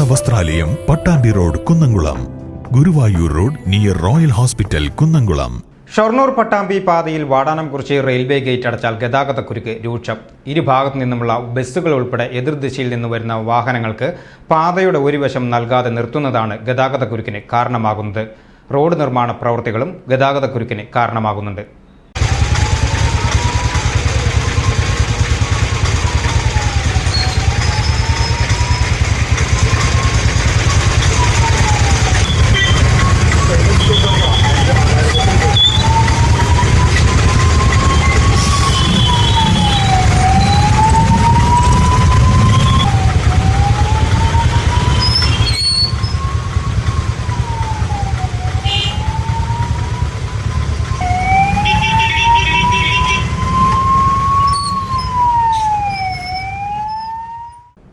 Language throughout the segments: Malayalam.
വസ്ത്രാലയം, Pattambi road, Kunnamkulam. Guruvayur road near Royal hospital, Kunnamkulam. Shoranur Pattambi പാതയിൽ വാടാനംകുറിച്ചി റെയിൽവേ ഗേറ്റ് അടച്ചാൽ ഗതാഗതക്കുരുക്ക് രൂക്ഷം. ഇരുഭാഗത്തു നിന്നുമുള്ള ബസ്സുകൾ ഉൾപ്പെടെ എതിർദിശയിൽ നിന്ന് വരുന്ന വാഹനങ്ങൾക്ക് പാതയുടെ ഒരു വശം നൽകാതെ നിർത്തുന്നതാണ് ഗതാഗതക്കുരുക്കിന് കാരണമാകുന്നത്. റോഡ് നിർമ്മാണ പ്രവൃത്തികളും ഗതാഗതക്കുരുക്കിന് കാരണമാകുന്നുണ്ട്.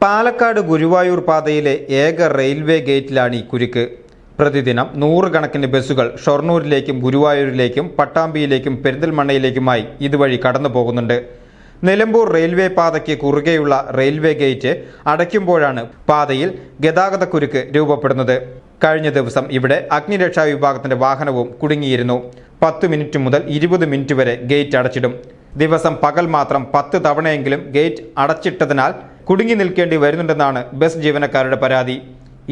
പാലക്കാട് ഗുരുവായൂർ പാതയിലെ ഏക റെയിൽവേ ഗേറ്റിലാണ് ഈ കുരുക്ക്. പ്രതിദിനം നൂറുകണക്കിന് ബസ്സുകൾ ഷൊർണൂരിലേക്കും ഗുരുവായൂരിലേക്കും പട്ടാമ്പിയിലേക്കും പെരിന്തൽമണ്ണയിലേക്കുമായി ഇതുവഴി കടന്നു പോകുന്നുണ്ട്. നിലമ്പൂർ റെയിൽവേ പാതയ്ക്ക് കുറുകെയുള്ള റെയിൽവേ ഗേറ്റ് അടയ്ക്കുമ്പോഴാണ് പാതയിൽ ഗതാഗതക്കുരുക്ക് രൂപപ്പെടുന്നത്. കഴിഞ്ഞ ദിവസം ഇവിടെ അഗ്നിരക്ഷാ വിഭാഗത്തിന്റെ വാഹനവും കുടുങ്ങിയിരുന്നു. 10 മിനിറ്റ് മുതൽ 20 മിനിറ്റ് വരെ ഗേറ്റ് അടച്ചിടും. ദിവസം പകൽ മാത്രം 10 തവണയെങ്കിലും ഗേറ്റ് അടച്ചിട്ടതിനാൽ കുടുങ്ങി നിൽക്കേണ്ടി വരുന്നുണ്ടെന്നാണ് ബസ് ജീവനക്കാരുടെ പരാതി.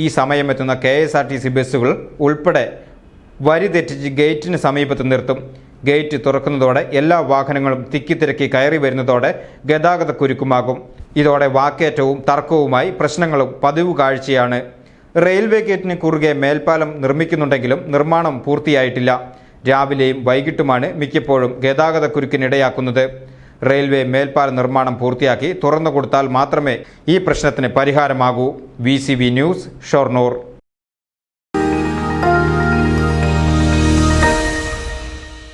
ഈ സമയമെത്തുന്ന KSRTC ബസ്സുകൾ ഉൾപ്പെടെ വരി തെറ്റിച്ച് ഗേറ്റിന് സമീപത്ത് നിർത്തും. ഗേറ്റ് തുറക്കുന്നതോടെ എല്ലാ വാഹനങ്ങളും തിക്കിത്തിരക്കി കയറി വരുന്നതോടെ ഗതാഗതക്കുരുക്കുമാകും. ഇതോടെ വാക്കേറ്റവും തർക്കവുമായി പ്രശ്നങ്ങളും പതിവ് കാഴ്ചയാണ്. റെയിൽവേ ഗേറ്റിന് കുറുകെ മേൽപ്പാലം നിർമ്മിക്കുന്നുണ്ടെങ്കിലും നിർമ്മാണം പൂർത്തിയായിട്ടില്ല. രാവിലെയും വൈകിട്ടുമാണ് മിക്കപ്പോഴും ഗതാഗതക്കുരുക്കിനിടയാക്കുന്നത്. റെയിൽവേ മേൽപ്പാല നിർമ്മാണം പൂർത്തിയാക്കി തുറന്നു കൊടുത്താൽ മാത്രമേ ഈ പ്രശ്നത്തിന് പരിഹാരമാകൂ. VCV news, Shoranur.